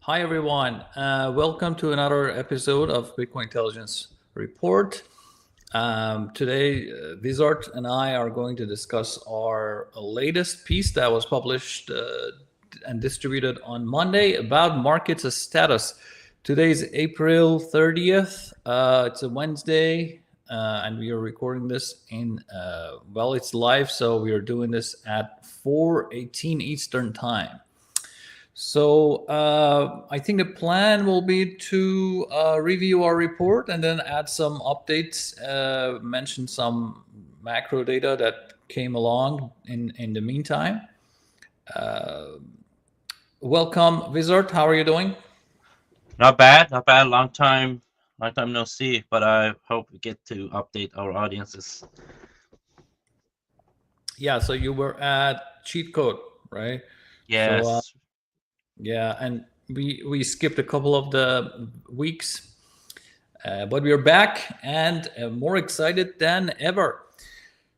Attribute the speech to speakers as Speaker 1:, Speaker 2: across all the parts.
Speaker 1: Hi, everyone. Welcome to another episode of Bitcoin Intelligence Report. Today, Wizard and I are going to discuss our latest piece that was published and distributed on Monday about markets status. Today is April 30th. It's a Wednesday, and we are recording this it's live, so we are doing this at 4:18 Eastern Time. So I think the plan will be to review our report and then add some updates, mention some macro data that came along in the meantime. Welcome, Wizard. How are you doing?
Speaker 2: Not bad, not bad. Long time no see. But I hope we get to update our audiences.
Speaker 1: Yeah, so you were at Cheat Code, right? So
Speaker 2: Yes,
Speaker 1: yeah, and we skipped a couple of the weeks, but we are back and more excited than ever.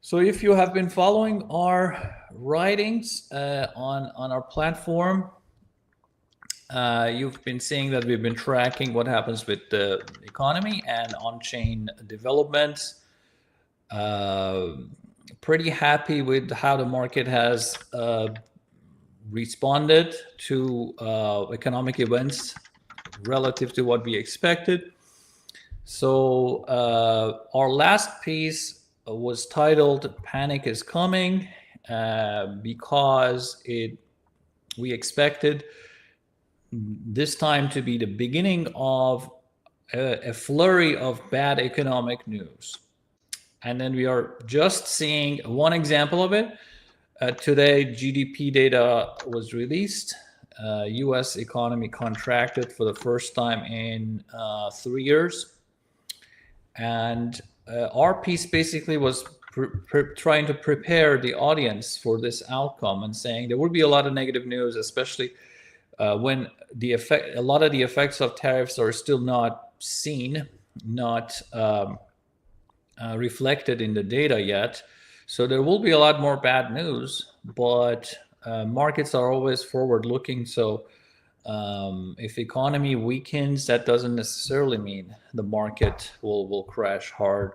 Speaker 1: So if you have been following our writings on our platform, you've been seeing that we've been tracking what happens with the economy and on-chain developments. Pretty happy with how the market has responded to economic events relative to what we expected. So our last piece was titled "Panic is Coming" because we expected this time to be the beginning of a flurry of bad economic news. And then we are just seeing one example of it. Today, GDP data was released. US economy contracted for the first time in 3 years. And our piece basically was trying to prepare the audience for this outcome and saying there would be a lot of negative news, especially when a lot of the effects of tariffs are still not seen, not reflected in the data yet. So there will be a lot more bad news, but markets are always forward-looking. So if economy weakens, that doesn't necessarily mean the market will crash hard.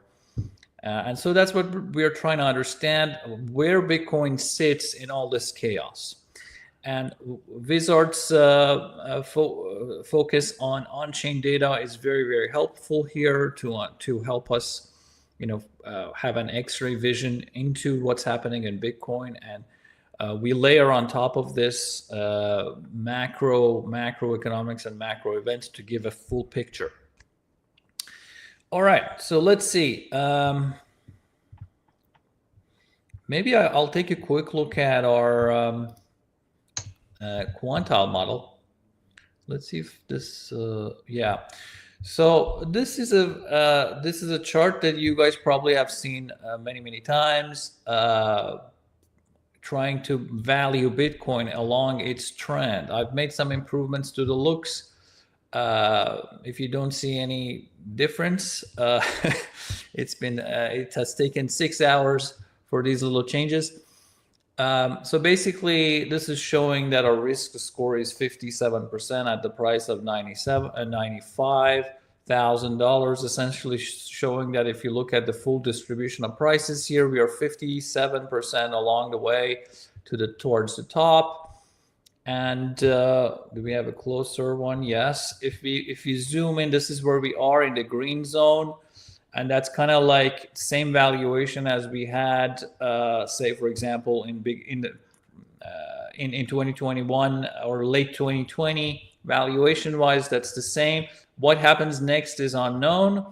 Speaker 1: And so that's what we're trying to understand, where Bitcoin sits in all this chaos. And Wizard's focus on on-chain data is very, very helpful here to help us, have an X-ray vision into what's happening in Bitcoin, and we layer on top of this macroeconomics and macro events to give a full picture. All right, so let's see. Maybe I'll take a quick look at our Quantile model. Let's see if this, yeah. So this is a chart that you guys probably have seen many times, trying to value Bitcoin along its trend. I've made some improvements to the looks. If you don't see any difference, it has taken 6 hours for these little changes. So basically, this is showing that our risk score is 57% at the price of $95,000, essentially showing that if you look at the full distribution of prices here, we are 57% along the way towards the top. And do we have a closer one? Yes. If you zoom in, this is where we are in the green zone. And that's kind of like same valuation as we had, say, for example, in 2021 or late 2020, valuation-wise, that's the same. What happens next is unknown,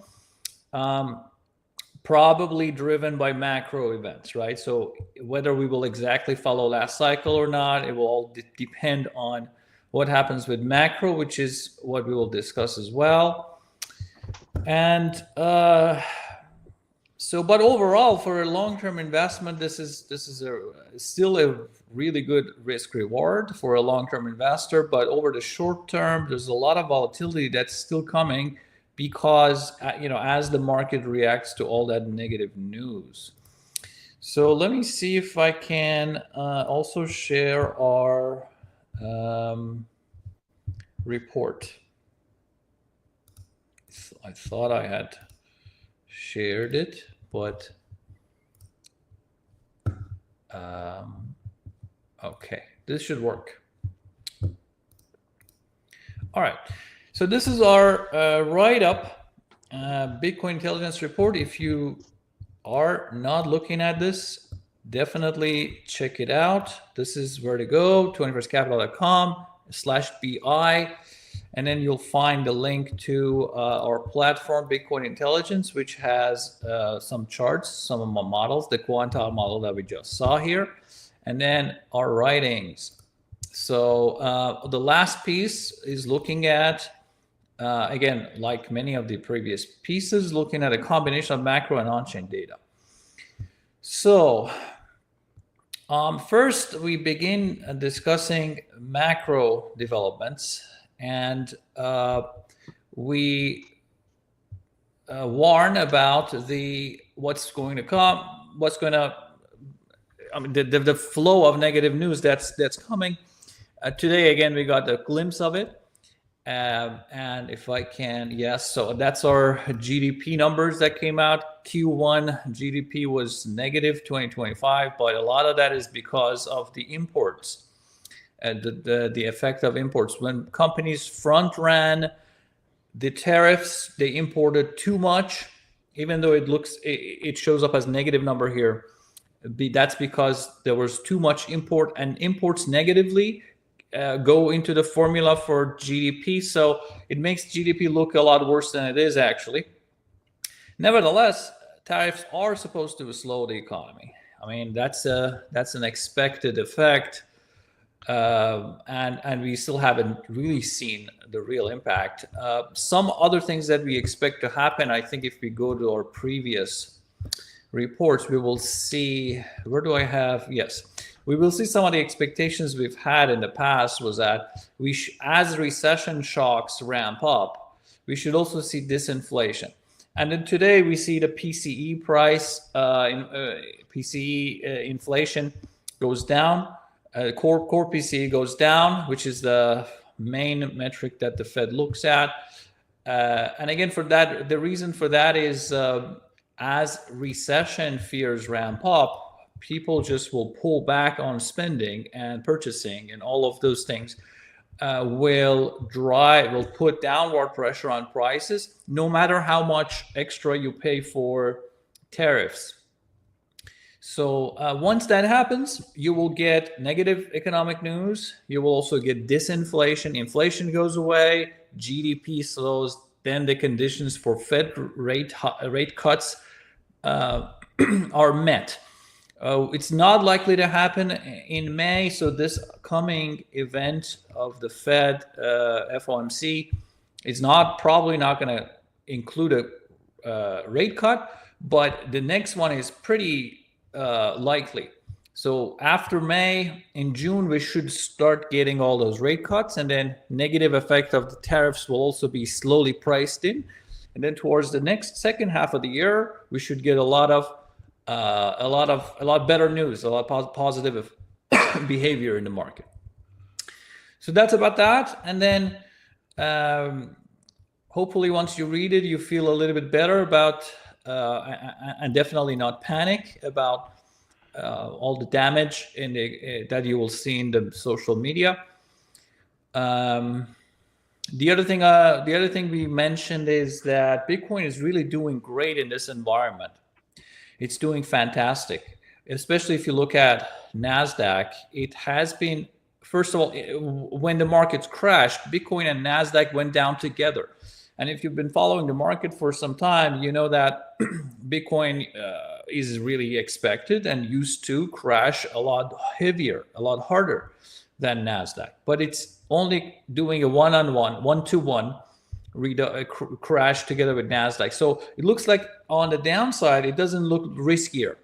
Speaker 1: probably driven by macro events, right? So whether we will exactly follow last cycle or not, it will all depend on what happens with macro, which is what we will discuss as well. And but overall, for a long-term investment, this is still a really good risk reward for a long-term investor. But over the short term, there's a lot of volatility that's still coming because as the market reacts to all that negative news. So let me see if I can also share our report. I thought I had shared it, but okay, this should work. All right, so this is our write-up Bitcoin intelligence report. If you are not looking at this, definitely check it out. This is where to go, 21stcapital.com/BI. And then you'll find the link to our platform, Bitcoin Intelligence, which has some charts, some of my models, the Quantile model that we just saw here, and then our writings. So the last piece is looking at, again, like many of the previous pieces, looking at a combination of macro and on-chain data. So first, we begin discussing macro developments. And we warn about what's going to come, the flow of negative news that's coming. Today, again, we got a glimpse of it. And if I can, yes, so that's our GDP numbers that came out. Q1 GDP was negative 2025, but a lot of that is because of the imports. The effect of imports. When companies front ran the tariffs, they imported too much, even though it shows up as negative number here. That's because there was too much import, and imports negatively go into the formula for GDP. So it makes GDP look a lot worse than it is actually. Nevertheless, tariffs are supposed to slow the economy. I mean, that's an expected effect. And we still haven't really seen the real impact. Some other things that we expect to happen, I think if we go to our previous reports, we will see, where do I have? Yes, we will see some of the expectations we've had in the past was that as recession shocks ramp up, we should also see disinflation. And then today we see the PCE price, PCE inflation goes down. Core PCE goes down, which is the main metric that the Fed looks at. And again, for that, the reason for that is as recession fears ramp up, people just will pull back on spending and purchasing, and all of those things will put downward pressure on prices, no matter how much extra you pay for tariffs. So once that happens, you will get negative economic news. You will also get disinflation. Inflation goes away. GDP slows. Then the conditions for Fed rate cuts are met. It's not likely to happen in May. So this coming event of the Fed FOMC is probably not going to include a rate cut, but the next one is pretty likely. So after May, in June, we should start getting all those rate cuts, and then negative effect of the tariffs will also be slowly priced in. And then towards the second half of the year, we should get a lot better news, a lot of positive behavior in the market. So that's about that. And then hopefully once you read it, you feel a little bit better about and definitely not panic about all the damage that you will see in the social media. The other thing we mentioned is that Bitcoin is really doing great in this environment. It's doing fantastic, especially if you look at Nasdaq. It has been, first of all, when the markets crashed, Bitcoin and Nasdaq went down together. And if you've been following the market for some time, you know that Bitcoin is really expected and used to crash a lot heavier, a lot harder than Nasdaq. But it's only doing a one-to-one crash together with Nasdaq. So it looks like on the downside, it doesn't look riskier.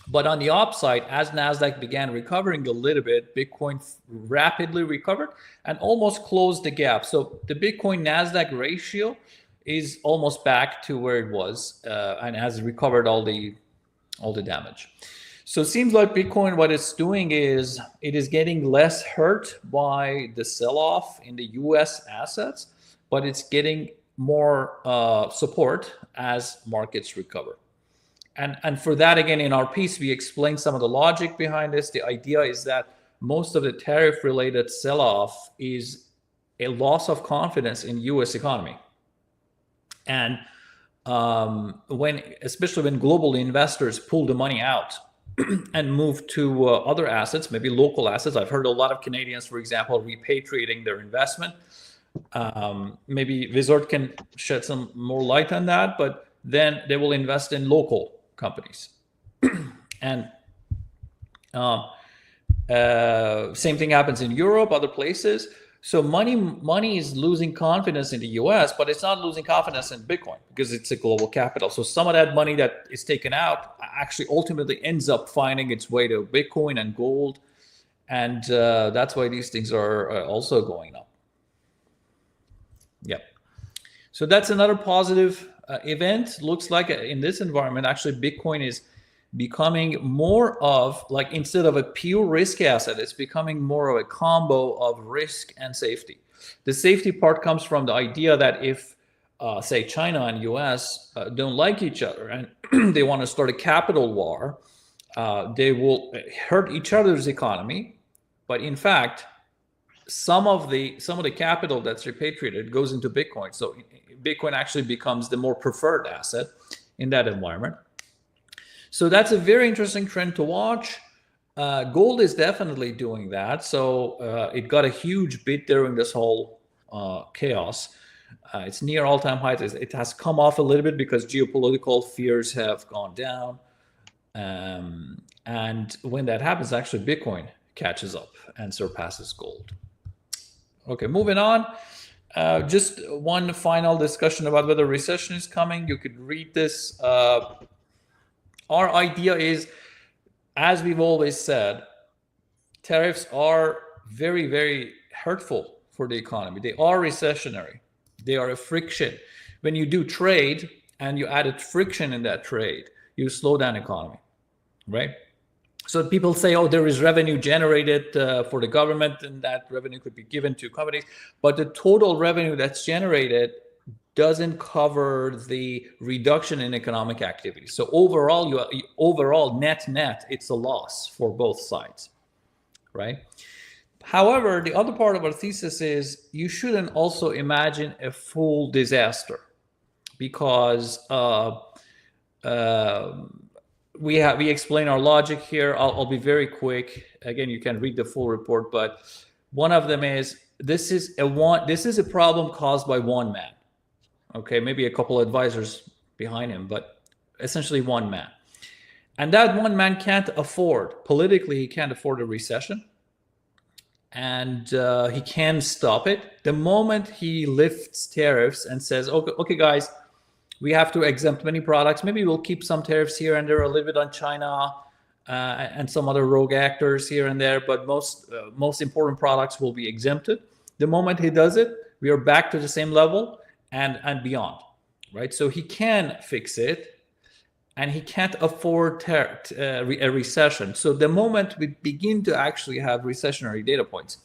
Speaker 1: But on the upside, as Nasdaq began recovering a little bit, Bitcoin rapidly recovered and almost closed the gap. So the Bitcoin Nasdaq ratio is almost back to where it was and has recovered all the damage. So it seems like Bitcoin, what it's doing is it is getting less hurt by the sell-off in the US assets, but it's getting more support as markets recover. And for that, again, in our piece, we explain some of the logic behind this. The idea is that most of the tariff-related sell-off is a loss of confidence in US economy. And especially when global investors pull the money out and move to other assets, maybe local assets. I've heard a lot of Canadians, for example, repatriating their investment. Maybe Wizard can shed some more light on that, but then they will invest in local companies. And same thing happens in Europe, other places. So money is losing confidence in the US, but it's not losing confidence in Bitcoin because it's a global capital. So some of that money that is taken out actually ultimately ends up finding its way to Bitcoin and gold. And that's why these things are also going up. Yep. So that's another positive event. Looks like in this environment, actually, Bitcoin is becoming more of, like, instead of a pure risk asset, it's becoming more of a combo of risk and safety. The safety part comes from the idea that if, say, China and US don't like each other and they want to start a capital war, they will hurt each other's economy. But in fact, some of the capital that's repatriated goes into Bitcoin. So Bitcoin actually becomes the more preferred asset in that environment. So that's a very interesting trend to watch. Gold is definitely doing that. So it got a huge beat during this whole chaos. It's near all-time highs. It has come off a little bit because geopolitical fears have gone down. And when that happens, actually Bitcoin catches up and surpasses gold. Okay, moving on. Just one final discussion about whether recession is coming. You could read this. Our idea is, as we've always said, tariffs are very, very hurtful for the economy. They are recessionary. They are a friction. When you do trade and you added friction in that trade, you slow down economy, right? So people say, oh, there is revenue generated for the government and that revenue could be given to companies. But the total revenue that's generated doesn't cover the reduction in economic activity. So overall, net, it's a loss for both sides, right? However, the other part of our thesis is you shouldn't also imagine a full disaster because we explain our logic here. I'll be very quick. Again, you can read the full report, but one of them is this is a problem caused by one man. Okay, maybe a couple of advisors behind him, but essentially one man. And that one man can't afford, politically, he can't afford a recession. And he can stop it. The moment he lifts tariffs and says, okay, guys, we have to exempt many products. Maybe we'll keep some tariffs here and there, a little bit on China and some other rogue actors here and there, but most important products will be exempted. The moment he does it, we are back to the same level and beyond, right? So he can fix it, and he can't afford a recession. So the moment we begin to actually have recessionary data points,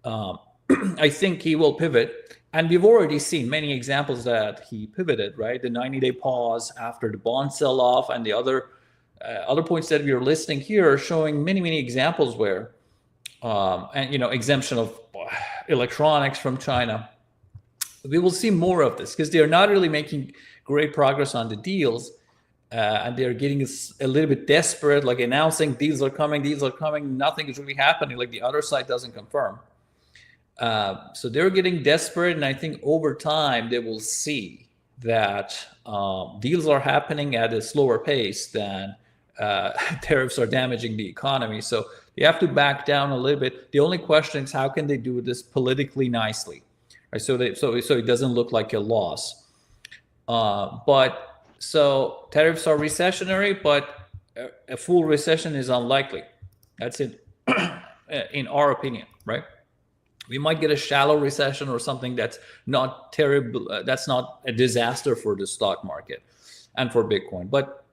Speaker 1: I think he will pivot. And we've already seen many examples that he pivoted, right? The 90-day pause after the bond sell-off, and the other points that we are listing here are showing many examples where, exemption of electronics from China. We will see more of this because they are not really making great progress on the deals, and they're getting a little bit desperate, like announcing deals are coming. Nothing is really happening. Like the other side doesn't confirm. So they're getting desperate, and I think over time they will see that deals are happening at a slower pace than tariffs are damaging the economy. So they have to back down a little bit. The only question is how can they do this politically nicely, right? So it doesn't look like a loss. So tariffs are recessionary, but a full recession is unlikely. That's it, in our opinion, right? We might get a shallow recession or something that's not terrible. That's not a disaster for the stock market and for Bitcoin. But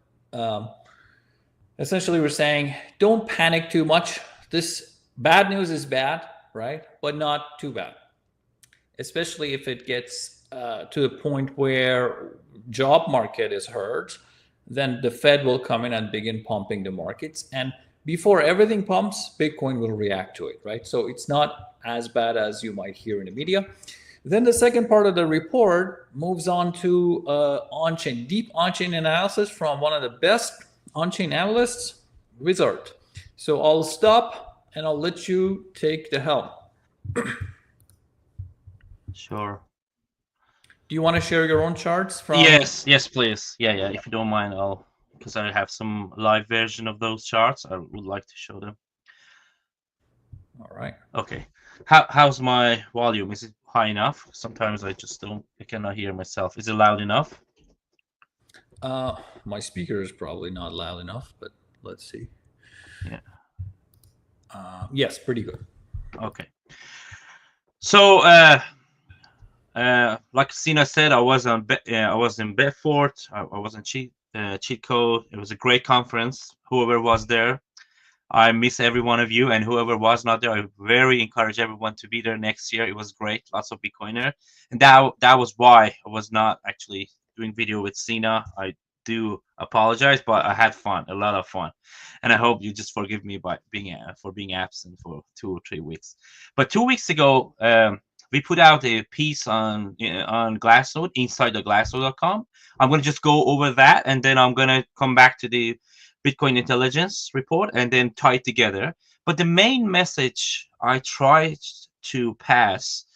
Speaker 1: Essentially, we're saying don't panic too much. This bad news is bad, right? But not too bad, especially if it gets to a point where job market is hurt. Then the Fed will come in and begin pumping the markets, and before everything pumps, Bitcoin will react to it, right? So it's not as bad as you might hear in the media. Then the second part of the report moves on to on-chain, deep on-chain analysis from one of the best on-chain analysts, Wizard. So I'll stop and I'll let you take the helm.
Speaker 2: Sure.
Speaker 1: Do you want to share your own charts from?
Speaker 2: Yes, please. Yeah. If you don't mind, because I have some live version of those charts. I would like to show them.
Speaker 1: All right.
Speaker 2: Okay. How's my volume? Is it high enough? Sometimes I cannot hear myself. Is it loud enough?
Speaker 1: My speaker is probably not loud enough, but let's see.
Speaker 2: Yeah.
Speaker 1: Yes, pretty good.
Speaker 2: Okay. So, like Sina said, I was in Bedford. I was in Cheat Code. It was a great conference. Whoever was there, I miss every one of you, and whoever was not there, I very encourage everyone to be there next year. It was great, lots of Bitcoiner, and that was why I was not actually doing video with Sina. I do apologize, but I had fun, a lot of fun, and I hope you just forgive me by being absent for 2 or 3 weeks. But 2 weeks ago, we put out a piece on Glassnode, inside the Glassnode.com. I'm going to just go over that, and then I'm going to come back to the Bitcoin intelligence report and then tie it together. But the main message I tried to pass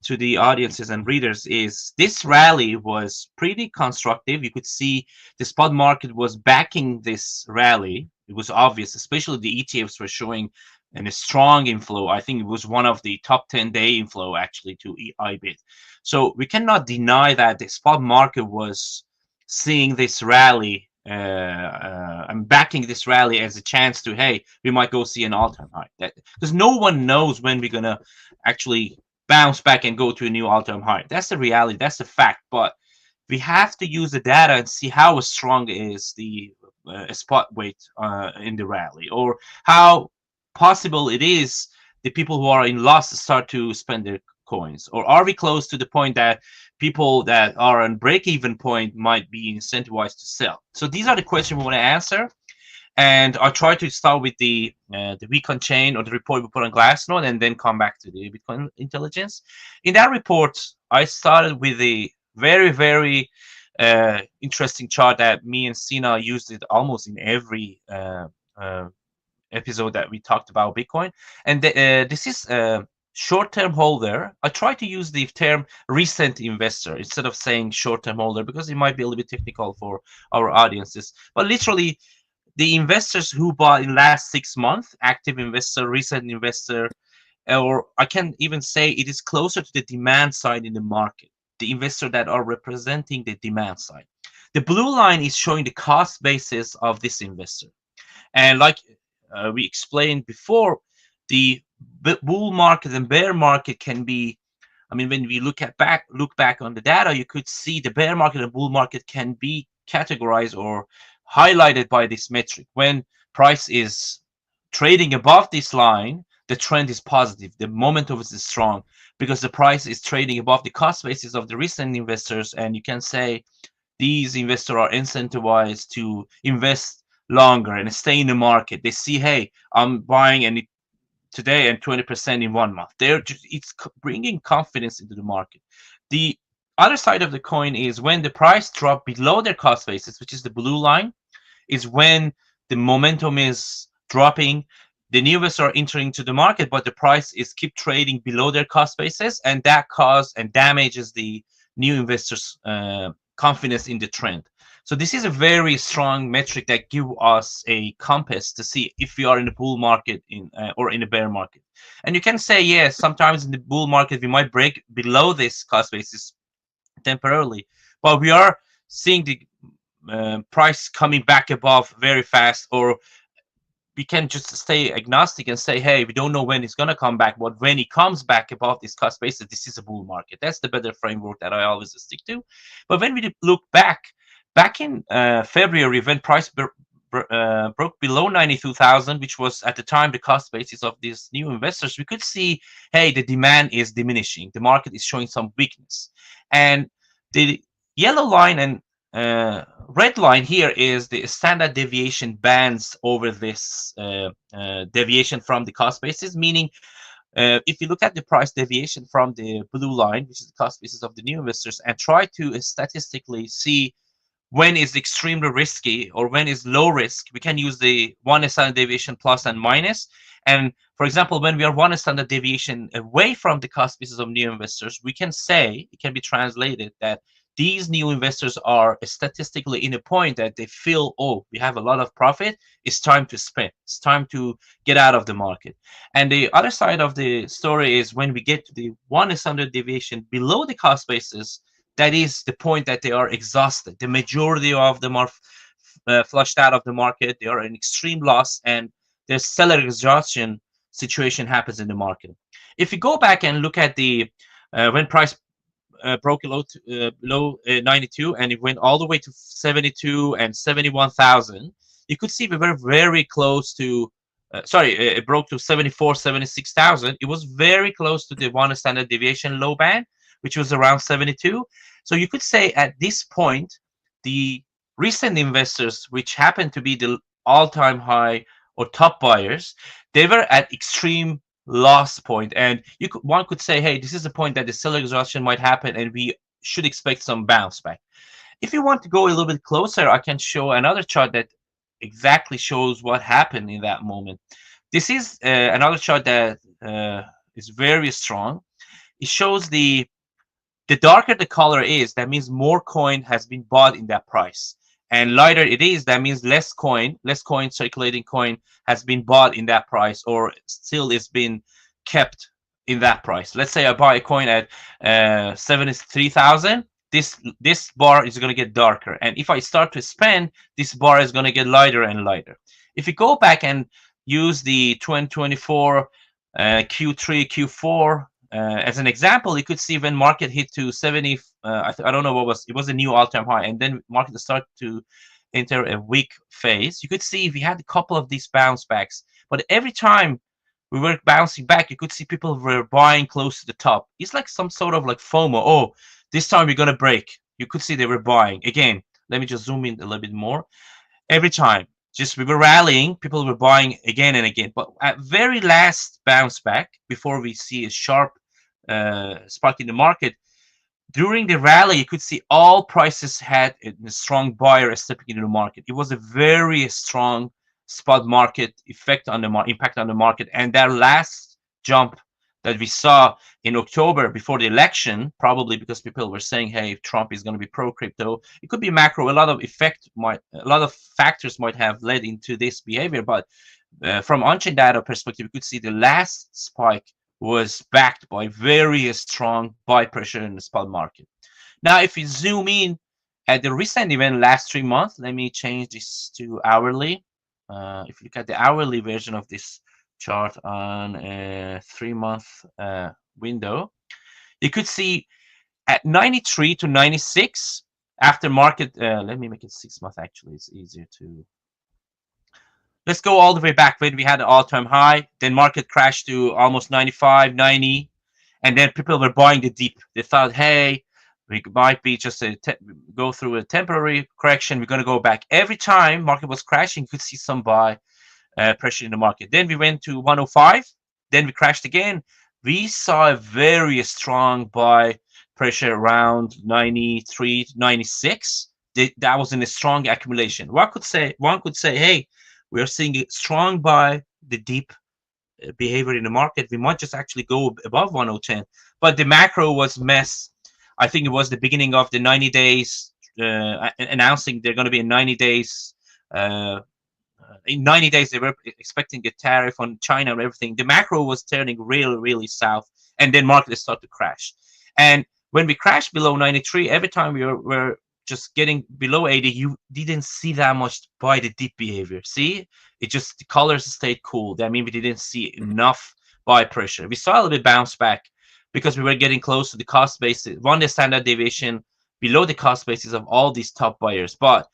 Speaker 2: to the audiences and readers is this rally was pretty constructive. You could see the spot market was backing this rally. It was obvious, especially the ETFs were showing a strong inflow. I think it was one of the top 10-day inflow actually to IBIT. So we cannot deny that the spot market was seeing this rally. I'm backing this rally as a chance to, hey, we might go see an all-time high. Because no one knows when we're gonna actually bounce back and go to a new all-time high. That's the reality. That's the fact. But we have to use the data and see how strong is the spot weight in the rally, or how possible it is the people who are in loss start to spend their coins, or are we close to the point that people that are on break-even point might be incentivized to sell? So these are the questions we want to answer, and I'll try to start with the week on chain or the report we put on Glassnode, and then come back to the Bitcoin intelligence. In that report, I started with a very, very interesting chart that me and Sina used it almost in every episode that we talked about Bitcoin, and this is short-term holder. I try to use the term recent investor instead of saying short-term holder because it might be a little bit technical for our audiences. But literally, the investors who bought in last 6 months, active investor, recent investor, or I can even say it is closer to the demand side in the market, the investor that are representing the demand side. The blue line is showing the cost basis of this investor. And like we explained before, the bull market and bear market can be, I mean, when we look back on the data, you could see the bear market and bull market can be categorized or highlighted by this metric. When price is trading above this line, the trend is positive. The momentum is strong because the price is trading above the cost basis of the recent investors, and you can say these investors are incentivized to invest longer and stay in the market. They see, hey, I'm buying today and 20% in 1 month. It's bringing confidence into the market. The other side of the coin is when the price drop below their cost basis, which is the blue line, is when the momentum is dropping. The new investors are entering into the market, but the price is keep trading below their cost basis, and that causes and damages the new investors' confidence in the trend. So this is a very strong metric that gives us a compass to see if we are in the bull market or in a bear market. And you can say, yes, sometimes in the bull market we might break below this cost basis temporarily, but we are seeing the price coming back above very fast, or we can just stay agnostic and say, hey, we don't know when it's going to come back, but when it comes back above this cost basis, this is a bull market. That's the better framework that I always stick to. But when we look back in February, when price broke below 92,000, which was at the time the cost basis of these new investors, we could see, hey, the demand is diminishing. The market is showing some weakness. And the yellow line and red line here is the standard deviation bands over this deviation from the cost basis, meaning if you look at the price deviation from the blue line, which is the cost basis of the new investors, and try to statistically see when is extremely risky or when is low risk, we can use the one standard deviation plus and minus. And for example, when we are one standard deviation away from the cost basis of new investors, we can say, it can be translated that these new investors are statistically in a point that they feel, oh, we have a lot of profit, it's time to spend, it's time to get out of the market. And the other side of the story is when we get to the one standard deviation below the cost basis, that is the point that they are exhausted. The majority of them are flushed out of the market. They are in extreme loss, and there's seller exhaustion situation happens in the market. If you go back and look at the when price broke below 92 and it went all the way to 72 and 71,000, you could see we were very close to it broke to 74, 76,000. It was very close to the one standard deviation low band, which was around 72. So you could say at this point, the recent investors, which happened to be the all-time high or top buyers, they were at extreme loss point. And one could say, hey, this is the point that the seller exhaustion might happen and we should expect some bounce back. If you want to go a little bit closer, I can show another chart that exactly shows what happened in that moment. This is another chart that is very strong. It shows the darker the color is, that means more coin has been bought in that price. And lighter it is, that means less coin, circulating coin has been bought in that price or still is being kept in that price. Let's say I buy a coin at 73,000. This bar is going to get darker. And if I start to spend, this bar is going to get lighter and lighter. If you go back and use the 2024 Q3, Q4, as an example, you could see when market hit to 70, I don't know what it was a new all-time high, and then market started to enter a weak phase. You could see we had a couple of these bounce backs, but every time we were bouncing back, you could see people were buying close to the top. It's like some sort of like FOMO. Oh, this time we're gonna break. You could see they were buying. Again, let me just zoom in a little bit more. Every time, just we were rallying, people were buying again and again. But at very last bounce back, before we see a sharp spark in the market, during the rally, you could see all prices had a strong buyer stepping into the market. It was a very strong spot market effect on the impact on the market. And that last jump that we saw in October before the election, probably because people were saying, hey, Trump is going to be pro-crypto. It could be macro. A lot of factors might have led into this behavior. But from on-chain data perspective, you could see the last spike was backed by very strong buy pressure in the spot market. Now, if you zoom in at the recent event last 3 months, let me change this to hourly. If you look at the hourly version of this chart on a 3-month window, you could see at 93 to 96 after market. Let me make it 6 months. Actually, it's easier to. Let's go all the way back when we had an all-time high. Then market crashed to almost 95, 90, and then people were buying the dip. They thought, hey, we might be just go through a temporary correction. We're going to go back. Every time market was crashing, you could see some buy pressure in the market. Then we went to 105. Then we crashed again. We saw a very strong buy pressure around 93, 96. That was in a strong accumulation. One could say, hey, we are seeing a strong buy, the deep behavior in the market. We might just actually go above 110. But the macro was mess. I think it was the beginning of the 90 days, announcing they're going to be in 90 days. In 90 days, they were expecting a tariff on China and everything. The macro was turning really, really south. And then market started to crash. And when we crashed below 93, every time we were just getting below 80, you didn't see that much buy the dip behavior. See, it just the colors stayed cool. That means we didn't see enough buy pressure. We saw a little bit bounce back because we were getting close to the cost basis, the standard deviation below the cost basis of all these top buyers. But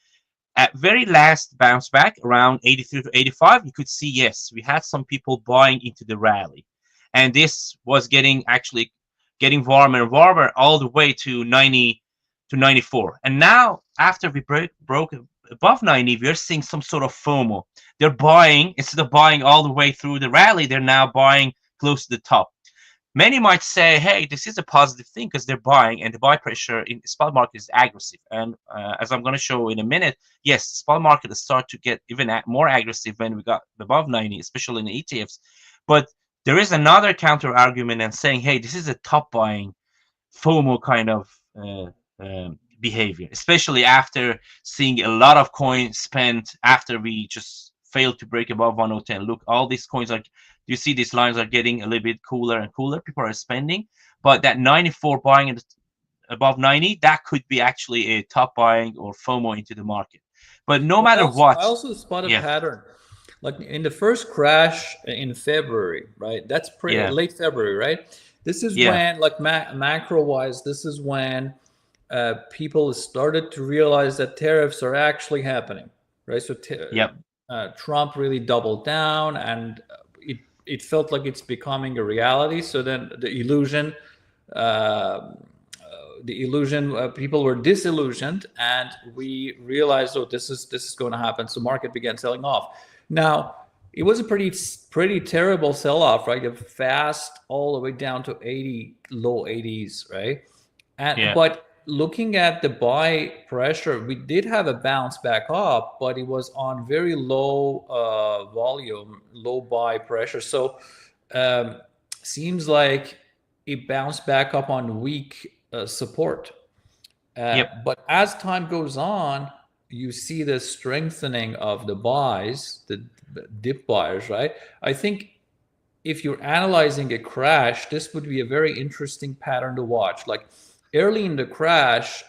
Speaker 2: At very last bounce back around 83 to 85, you could see, yes, we had some people buying into the rally. And this was actually getting warmer and warmer all the way to 90 to 94. And now, after we broke above 90, we're seeing some sort of FOMO. They're buying, instead of buying all the way through the rally, they're now buying close to the top. Many might say, hey, this is a positive thing because they're buying, and the buy pressure in the spot market is aggressive. And as I'm going to show in a minute, yes, the spot market has started to get even more aggressive when we got above 90, especially in the ETFs. But there is another counter argument and saying, hey, this is a top buying FOMO kind of behavior, especially after seeing a lot of coins spent after we just failed to break above 1010. Look, all these coins are, you see these lines are getting a little bit cooler and cooler. People are spending, but that 94 buying above 90, that could be actually a top buying or FOMO into the market. But no matter what,
Speaker 1: I also spot a
Speaker 2: yeah,
Speaker 1: pattern. Like in the first crash in February, right? That's pretty
Speaker 2: yeah,
Speaker 1: late February, right? This is
Speaker 2: yeah,
Speaker 1: when, like macro wise, this is when people started to realize that tariffs are actually happening, right? So
Speaker 2: yep,
Speaker 1: Trump really doubled down, and it felt like it's becoming a reality. So then uh, the illusion, people were disillusioned, and we realized, oh, this is going to happen. So market began selling off. Now it was a pretty terrible sell-off, right? Fast all the way down to 80, low 80s, right? And
Speaker 2: yeah,
Speaker 1: but looking at the buy pressure, we did have a bounce back up, but it was on very low volume, low buy pressure. So um, seems like it bounced back up on weak support.
Speaker 2: yep,
Speaker 1: But as time goes on, you see the strengthening of the buys, the dip buyers, right? I think if you're analyzing a crash, this would be a very interesting pattern to watch. Like early in the crash,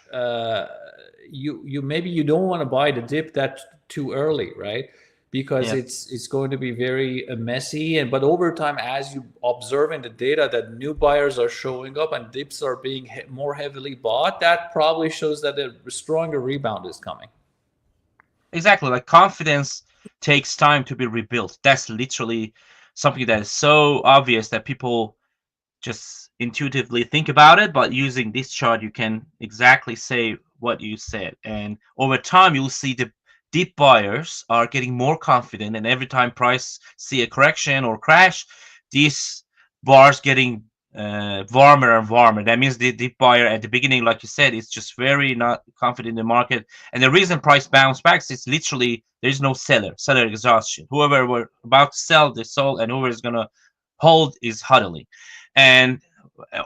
Speaker 1: you maybe you don't want to buy the dip that too early, right? Because
Speaker 2: yep.
Speaker 1: it's going to be very messy. And but over time, as you observe in the data that new buyers are showing up and dips are being more heavily bought, that probably shows that a stronger rebound is coming.
Speaker 2: Exactly. Like confidence takes time to be rebuilt. That's literally something that is so obvious that people just intuitively think about it, but using this chart, you can exactly say what you said. And over time, you'll see the deep buyers are getting more confident, and every time price see a correction or crash, these bars getting warmer and warmer. That means the deep buyer at the beginning, like you said, is just very not confident in the market. And the reason price bounce backs is literally there's no seller exhaustion. Whoever were about to sell, they sold, and whoever is gonna hold is huddling. And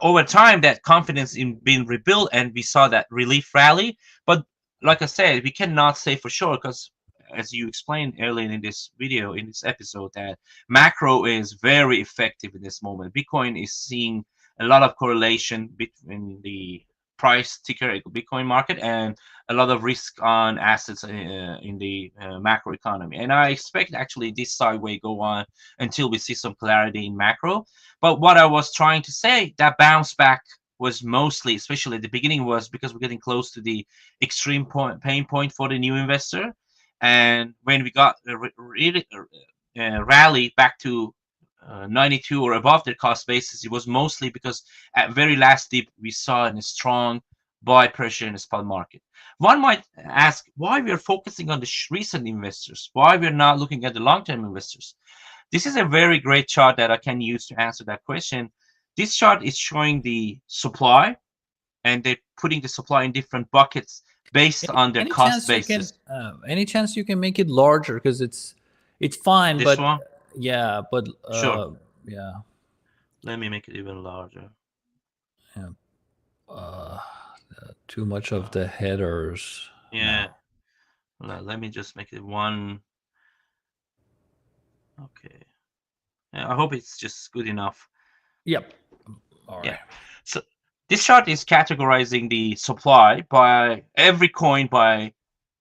Speaker 2: over time, that confidence in being rebuilt, and we saw that relief rally. But like I said, we cannot say for sure because, as you explained earlier in this video, in this episode, that macro is very effective in this moment. Bitcoin is seeing a lot of correlation between the price ticker Bitcoin market and a lot of risk on assets in the macro economy. And I expect actually this sideway go on until we see some clarity in macro. But what I was trying to say, that bounce back was mostly, especially at the beginning, was because we're getting close to the extreme pain point for the new investor. And when we got really rally back to 92 or above their cost basis, it was mostly because at very last dip we saw a strong buy pressure in the spot market. One might ask why we are focusing on the recent investors, why we're not looking at the long-term investors. This is a very great chart that I can use to answer that question. This chart is showing the supply, and they're putting the supply in different buckets based on their
Speaker 1: Any
Speaker 2: cost
Speaker 1: chance you can
Speaker 2: basis.
Speaker 1: make it larger, because it's fine,
Speaker 2: This
Speaker 1: but
Speaker 2: one,
Speaker 1: yeah, but
Speaker 2: sure.
Speaker 1: yeah,
Speaker 2: Let me make it even larger.
Speaker 1: yeah, uh, too much of the headers.
Speaker 2: Yeah.
Speaker 1: No.
Speaker 2: Let me just make it one. Okay. Yeah, I hope it's just good enough.
Speaker 1: Yep. All
Speaker 2: Yeah.
Speaker 1: right.
Speaker 2: So this chart is categorizing the supply by every coin by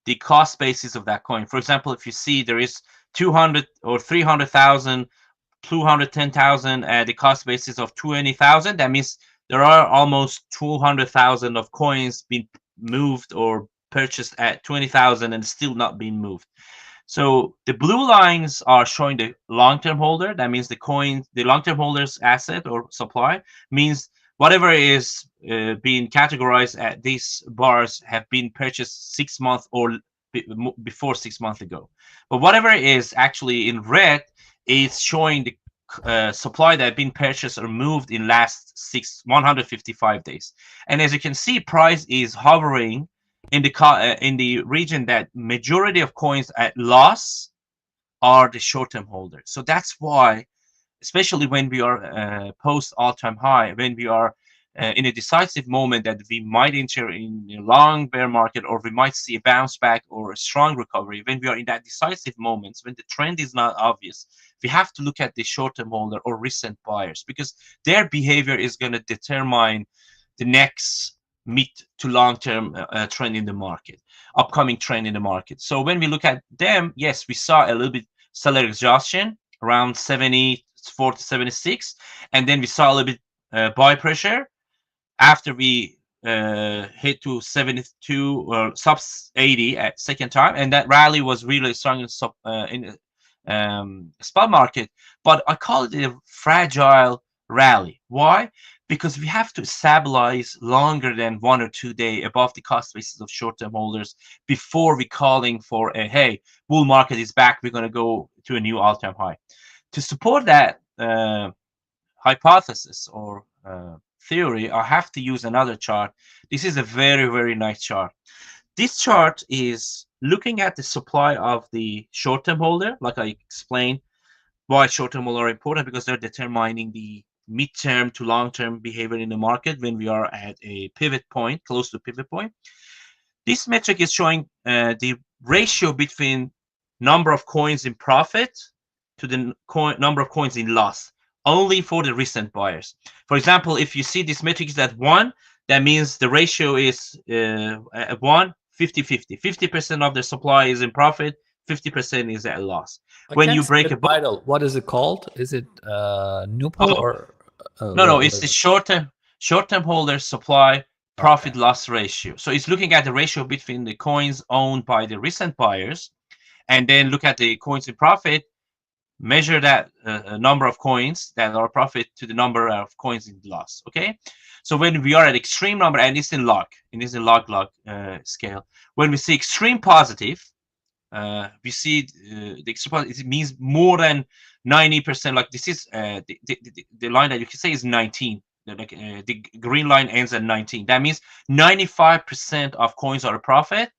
Speaker 2: the cost basis of that coin. For example, if you see there is 200 or 300,000, 210,000 at the cost basis of 20,000, that means there are almost 200,000 of coins being moved or purchased at 20,000 and still not being moved. So the blue lines are showing the long-term holder. That means the coin, the long-term holder's asset or supply means whatever is being categorized at these bars have been purchased 6 months or before 6 months ago. But whatever is actually in red is showing the supply that have been purchased or moved in last 155 days. And as you can see, price is hovering in the region that majority of coins at loss are the short-term holders. So that's why, especially when we are post all-time high, when we are in a decisive moment that we might enter in a long bear market, or we might see a bounce back or a strong recovery, when we are in that decisive moments, when the trend is not obvious, we have to look at the short-term holder or recent buyers, because their behavior is going to determine the next mid to long-term trend in the market, upcoming trend in the market. So when we look at them, yes, we saw a little bit seller exhaustion around 74 to 76, and then we saw a little bit buy pressure after we hit to 72 or sub 80 at second time, and that rally was really strong in spot market. But I call it a fragile rally. Why? Because we have to stabilize longer than 1 or 2 days above the cost basis of short-term holders before we calling for a, hey, bull market is back, we're going to go to a new all-time high. To support that hypothesis or theory, I have to use another chart. This is a very, very nice chart. This chart is looking at the supply of the short-term holder, like I explained why short-term holders are important, because they're determining the mid-term to long-term behavior in the market when we are at a pivot point, close to pivot point. This metric is showing the ratio between number of coins in profit to the number of coins in loss, only for the recent buyers. For example, if you see this metric is at 1, that means the ratio is at 1, 50-50. 50% of the supply is in profit, 50% is at loss. When you break a
Speaker 1: title, what is it called? Is it NUPO or
Speaker 2: no, it's the short-term holder supply profit loss ratio. So it's looking at the ratio between the coins owned by the recent buyers, and then look at the coins in profit, measure that number of coins that are profit to the number of coins in loss. Okay, so when we are at extreme number, and it's in log, scale, when we see extreme positive, we see the extreme positive, it means more than 90%. Like this is the line that you can say is 19. The green line ends at 19. That means 95% of coins are a profit.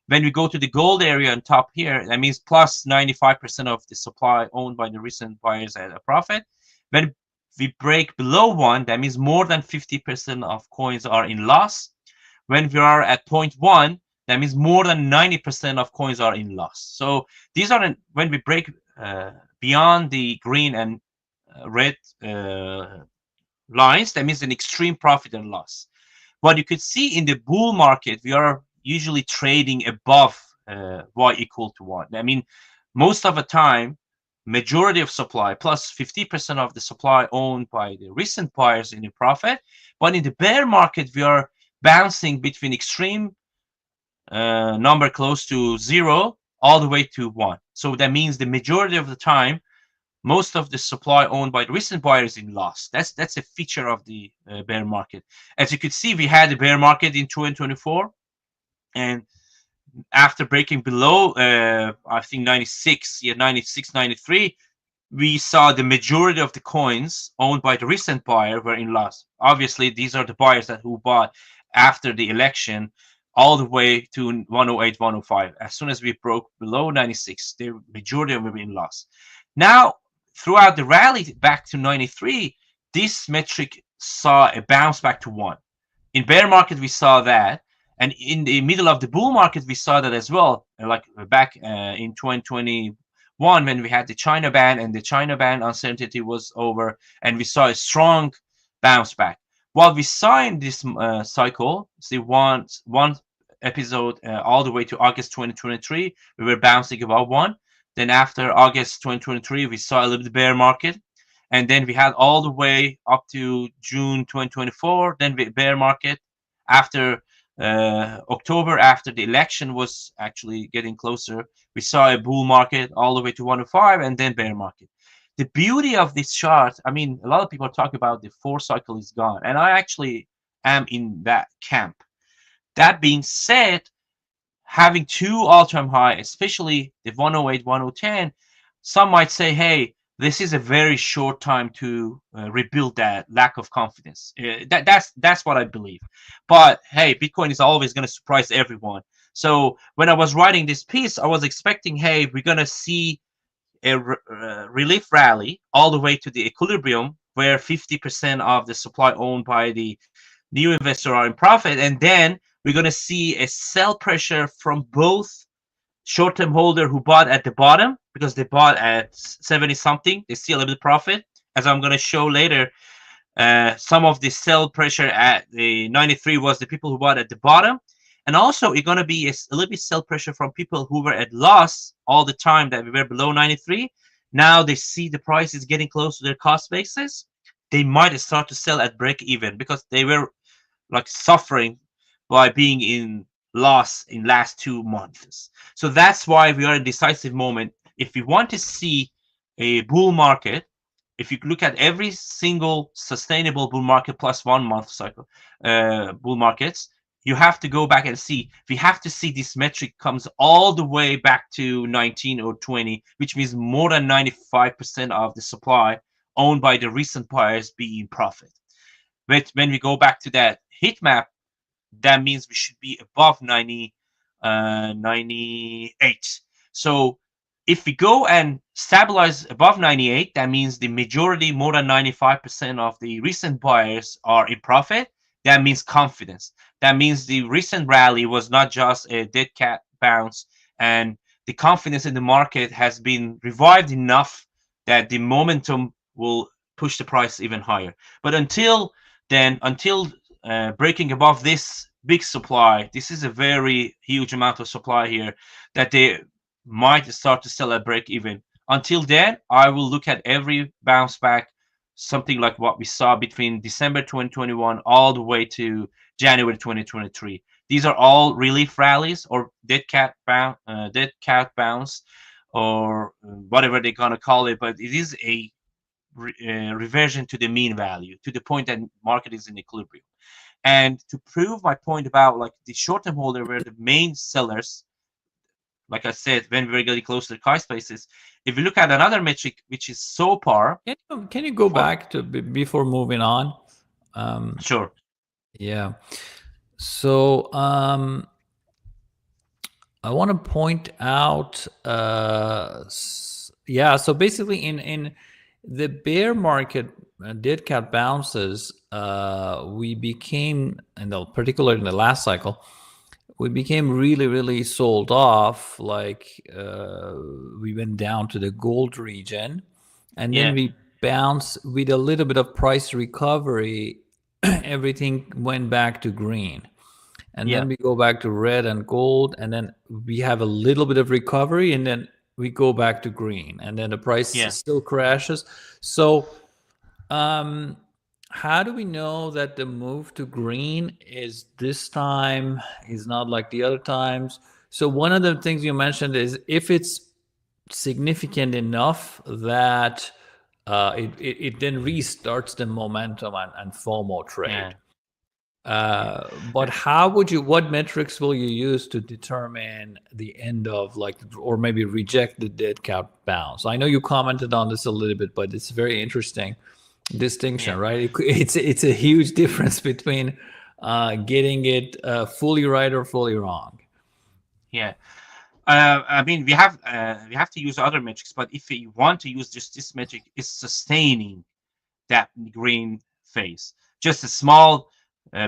Speaker 2: When we go to the gold area on top here, that means plus 95% of the supply owned by the recent buyers at a profit. When we break below 1, that means more than 50% of coins are in loss. When we are at 0.1, that means more than 90% of coins are in loss. So these are when we break beyond the green and red lines, that means an extreme profit and loss. What you could see in the bull market, we are usually trading above y equal to 1. I mean, most of the time, majority of supply plus 50% of the supply owned by the recent buyers in a profit. But in the bear market, we are bouncing between extreme number close to 0 all the way to 1. So that means the majority of the time, most of the supply owned by the recent buyers in loss. That's a feature of the bear market. As you could see, we had a bear market in 2024, and after breaking below, I think 96, 93, we saw the majority of the coins owned by the recent buyer were in loss. Obviously, these are the buyers who bought after the election all the way to 108, 105. As soon as we broke below 96, the majority of them were in loss. Now, throughout the rally back to 93, this metric saw a bounce back to 1. In bear market, we saw that. And in the middle of the bull market, we saw that as well. Like back in 2021, when we had the China ban and the China ban uncertainty was over, and we saw a strong bounce back. What we saw in this cycle, see one episode all the way to August 2023, we were bouncing above 1. Then after August 2023, we saw a little bit bear market. And then we had all the way up to June 2024, then bear market. After October, after the election was actually getting closer, we saw a bull market all the way to 105 and then bear market. The beauty of this chart, I mean, a lot of people talk about the 4 cycle is gone, and I actually am in that camp. That being said, having 2 all-time high, especially the 108, 1010, some might say, hey, this is a very short time to rebuild that lack of confidence. That's what I believe. But hey, Bitcoin is always going to surprise everyone. So when I was writing this piece, I was expecting, hey, we're going to see a relief rally all the way to the equilibrium where 50% of the supply owned by the new investor are in profit, and then we're going to see a sell pressure from both short-term holder who bought at the bottom because they bought at 70 something, they see a little bit profit, as I'm going to show later. Some of the sell pressure at the 93 was the people who bought at the bottom, and also it's going to be a little bit sell pressure from people who were at loss all the time that we were below 93. Now they see the price is getting close to their cost basis, they might start to sell at break even because they were like suffering by being in loss in last 2 months. So that's why we are in a decisive moment. If we want to see a bull market, if you look at every single sustainable bull market plus 1 month cycle bull markets, you have to go back and see. We have to see this metric comes all the way back to 19 or 20, which means more than 95% of the supply owned by the recent buyers be in profit. But when we go back to that heat map, that means we should be above 98. So if we go and stabilize above 98, that means the majority, more than 95% of the recent buyers are in profit. That means confidence. That means the recent rally was not just a dead cat bounce, and the confidence in the market has been revived enough that the momentum will push the price even higher. But until then, until breaking above this big supply, this is a very huge amount of supply here that they might start to sell at break even. Until then, I will look at every bounce back, something like what we saw between December 2021 all the way to January 2023. These are all relief rallies or dead cat bounce, or whatever they're gonna call it, but it is a reversion to the mean value, to the point that market is in equilibrium. And to prove my point about like the short-term holder were the main sellers, like I said, when we're getting close to the cost basis, if you look at another metric, which is SOPAR.
Speaker 1: Can you go back to before moving on?
Speaker 2: Sure.
Speaker 1: Yeah. So I want to point out, yeah. So basically, in the bear market, dead cat bounces, we became, particularly in the last cycle, we became really, really sold off. Like we went down to the gold region, and then we bounced with a little bit of price recovery. Everything went back to green. And then we go back to red and gold, and then we have a little bit of recovery, and then we go back to green, and then the price still crashes. So how do we know that the move to green is this time is not like the other times? So one of the things you mentioned is if it's significant enough that it then restarts the momentum and FOMO trade. But what metrics will you use to determine the end of or maybe reject the dead cat bounce? I know you commented on this a little bit, but it's very interesting distinction, right? It's a huge difference between getting it fully right or fully wrong.
Speaker 2: I mean, we have to use other metrics, but if you want to use just this metric, is sustaining that green phase. Just a small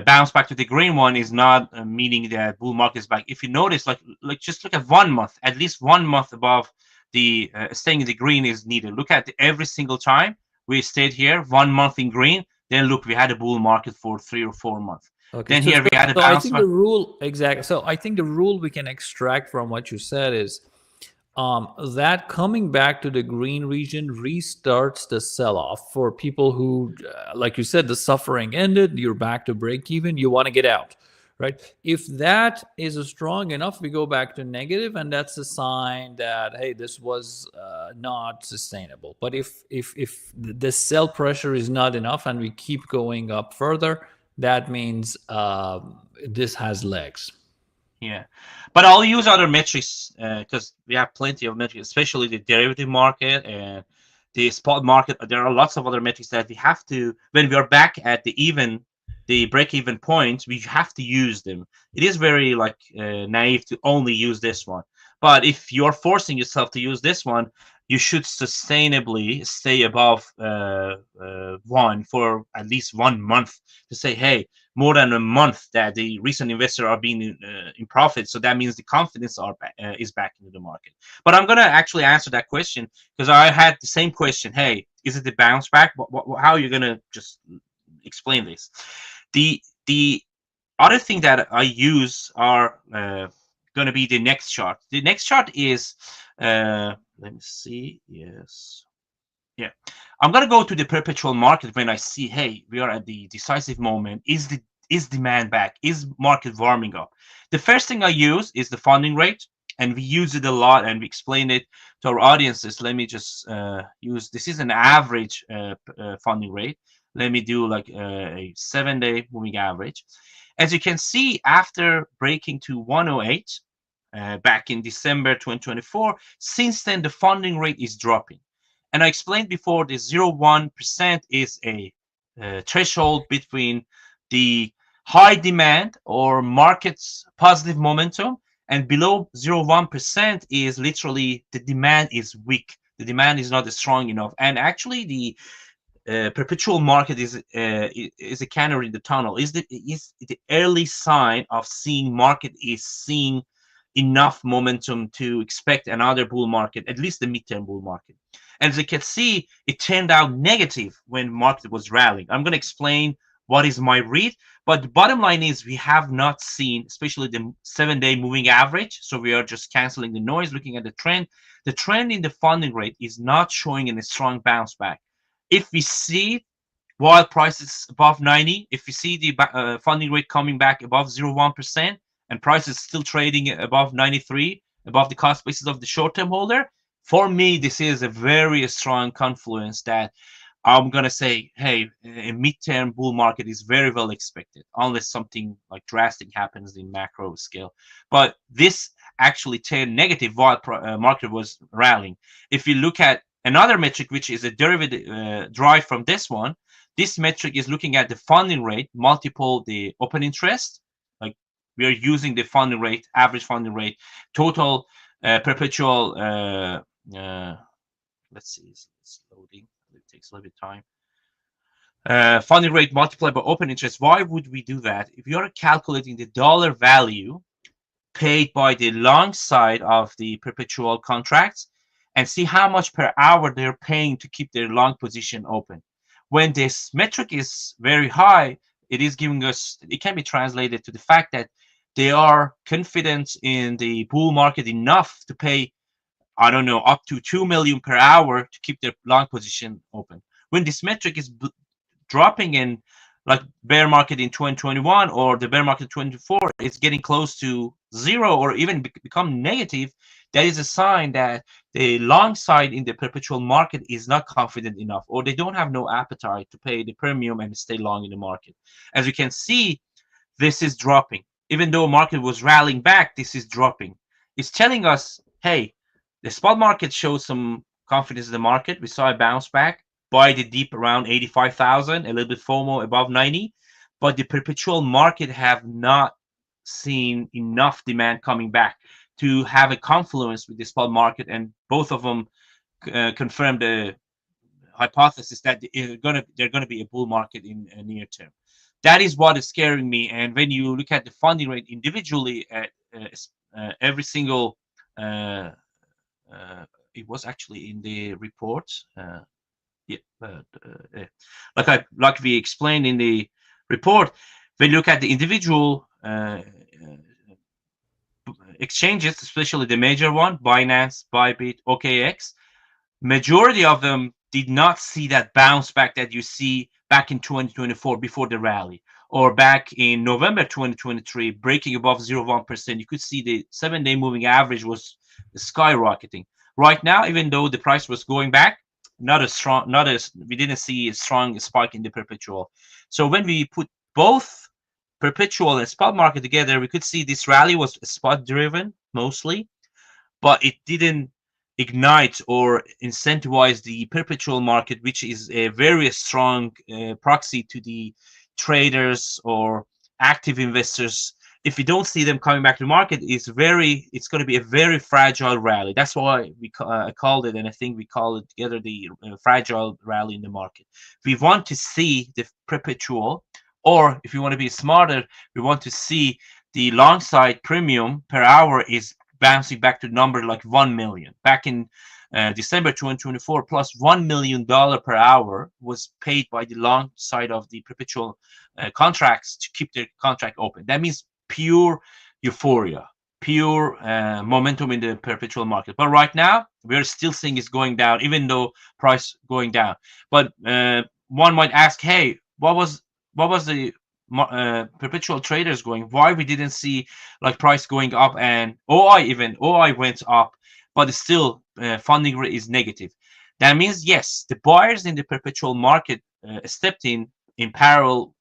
Speaker 2: bounce back to the green one is not meaning that bull market is back. If you notice, like just look at 1 month, at least 1 month above the staying in the green is needed. Look at every single time we stayed here 1 month in green. Then look, we had a bull market for 3 or 4 months. Okay, then here we had a bounce.
Speaker 1: I think the rule exactly. So I think the rule we can extract from what you said is that coming back to the green region restarts the sell-off for people who, like you said, the suffering ended. You're back to break even. You want to get out, right? If that is strong enough, we go back to negative, and that's a sign that, hey, this was not sustainable. But if the sell pressure is not enough and we keep going up further, that means this has legs.
Speaker 2: Yeah, but I'll use other metrics because we have plenty of metrics, especially the derivative market and the spot market. There are lots of other metrics that we have to, when we are back at the break-even point, we have to use them. It is very like naive to only use this one. But if you're forcing yourself to use this one, you should sustainably stay above one for at least 1 month to say, hey, more than a month that the recent investors are being in profit. So that means the confidence is back into the market. But I'm going to actually answer that question because I had the same question. Hey, is it the bounce back? How are you going to just explain this? The other thing that I use are going to be the next chart. The next chart is, let me see. Yes. Yeah, I'm gonna go to the perpetual market when I see, hey, we are at the decisive moment. Is demand back? Is market warming up? The first thing I use is the funding rate, and we use it a lot, and we explain it to our audiences. Let me just use this is an average funding rate. Let me do like a 7-day moving average. As you can see, after breaking to 108 back in December 2024, since then the funding rate is dropping. And I explained before the 0.1% is a threshold between the high demand or market's positive momentum, and below 0.1% is literally the demand is weak. The demand is not strong enough. And actually, the perpetual market is a canary in the tunnel. Is the early sign of seeing market is seeing enough momentum to expect another bull market, at least the midterm bull market. And as you can see, it turned out negative when market was rallying. I'm going to explain what is my read, but the bottom line is we have not seen, especially the 7-day moving average. So we are just canceling the noise, looking at the trend. The trend in the funding rate is not showing a strong bounce back. If we see while prices above 90, if we see the funding rate coming back above 0.1% and prices still trading above 93, above the cost basis of the short-term holder, for me, this is a very strong confluence that I'm going to say, hey, a midterm bull market is very well expected, unless something like drastic happens in macro scale. But this actually turned negative while market was rallying. If you look at another metric, which is a derivative derived from this one, this metric is looking at the funding rate multiple the open interest. Like we are using the funding rate, average funding rate, total perpetual. Let's see, it's loading. It takes a little bit of time. Funding rate multiplied by open interest. Why would we do that? If you are calculating the dollar value paid by the long side of the perpetual contracts and see how much per hour they're paying to keep their long position open. When this metric is very high, it is giving us, it can be translated to the fact that they are confident in the bull market enough to pay, I don't know, up to 2 million per hour to keep their long position open. When this metric is dropping in, like bear market in 2021 or the bear market in 2024, it's getting close to zero or even become negative, that is a sign that the long side in the perpetual market is not confident enough, or they don't have no appetite to pay the premium and stay long in the market. As you can see, this is dropping. Even though market was rallying back, this is dropping. It's telling us, hey, the spot market shows some confidence in the market. We saw a bounce back, buy the deep around 85,000, a little bit FOMO above 90, but the perpetual market have not seen enough demand coming back to have a confluence with the spot market, and both of them confirm the hypothesis that they're gonna be a bull market in a near term. That is what is scaring me. And when you look at the funding rate individually at every single it was actually in the report. Like we explained in the report, when you look at the individual exchanges, especially the major one, Binance, Bybit, OKX, majority of them did not see that bounce back that you see back in 2024 before the rally. or back in November 2023, breaking above 0.1%, you could see the 7-day moving average was skyrocketing. Right now, even though the price was going back, we didn't see a strong spike in the perpetual. So when we put both perpetual and spot market together, we could see this rally was spot driven mostly, but it didn't ignite or incentivize the perpetual market, which is a very strong proxy to the traders or active investors. If you don't see them coming back to the market, it's going to be a very fragile rally. That's why I called it, and I think we call it together the fragile rally in the market. We want to see the perpetual, or if you want to be smarter, we want to see the long side premium per hour is bouncing back to a number like 1 million. Back in December 2024, plus $1 million per hour was paid by the long side of the perpetual contracts to keep their contract open. That means pure euphoria, pure momentum in the perpetual market. But right now, we're still seeing it's going down, even though price going down. But one might ask, hey, what was the perpetual traders going? Why we didn't see like price going up and OI went up, but still funding rate is negative? That means yes, the buyers in the perpetual market stepped in parallel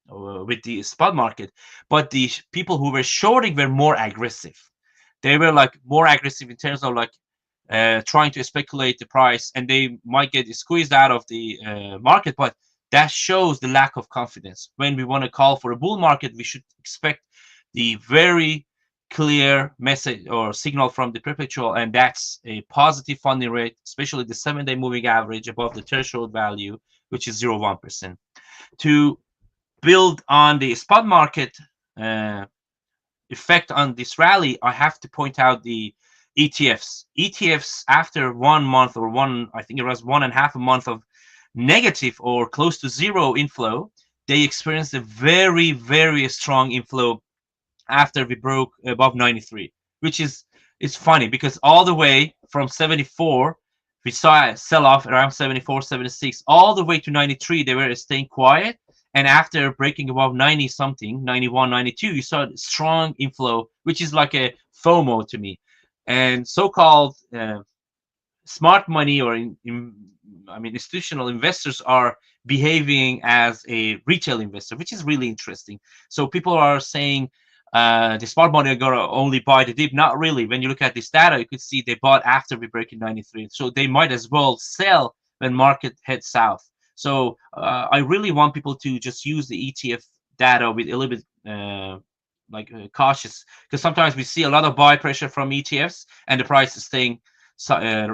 Speaker 2: with the spot market, but the people who were shorting were more aggressive. They were like more aggressive in terms of like trying to speculate the price, and they might get squeezed out of the market, but that shows the lack of confidence. When we want to call for a bull market, we should expect the very clear message or signal from the perpetual, and that's a positive funding rate, especially the 7-day moving average above the threshold value, which is 0.1%. To build on the spot market effect on this rally, I have to point out the ETFs. ETFs, after 1 month or I think it was 1.5 month of negative or close to zero inflow, they experienced a very, very strong inflow after we broke above 93, which is funny because all the way from 74, we saw a sell-off around 74, 76, all the way to 93, they were staying quiet. And after breaking above 90 something, 91, 92, you saw a strong inflow, which is like a FOMO to me. And so-called smart money or institutional investors are behaving as a retail investor, which is really interesting. So people are saying the smart money are gonna only buy the dip. Not really. When you look at this data, you could see they bought after we break in 93. So they might as well sell when market heads south. So I really want people to just use the ETF data with a little bit cautious, because sometimes we see a lot of buy pressure from ETFs and the price is staying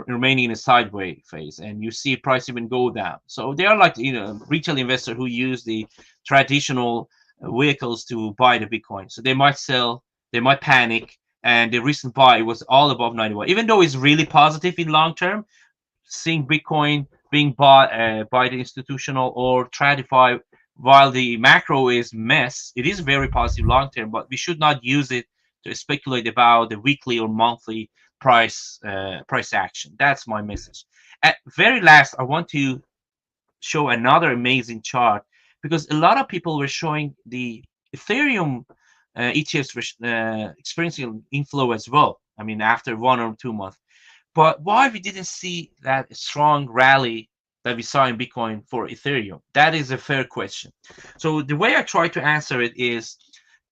Speaker 2: remaining in a sideways phase, and you see price even go down. So they are like retail investor who use the traditional vehicles to buy the Bitcoin. So they might sell, they might panic, and the recent buy was all above 91. Even though it's really positive in long term, seeing Bitcoin being bought by the institutional or TradFi, while the macro is mess, it is very positive long term, but we should not use it to speculate about the weekly or monthly price action. That's my message. At very last, I want to show another amazing chart, because a lot of people were showing the Ethereum ETFs were experiencing inflow as well. I mean, after 1 or 2 months. But why we didn't see that strong rally that we saw in Bitcoin for Ethereum? That is a fair question. So the way I try to answer it is,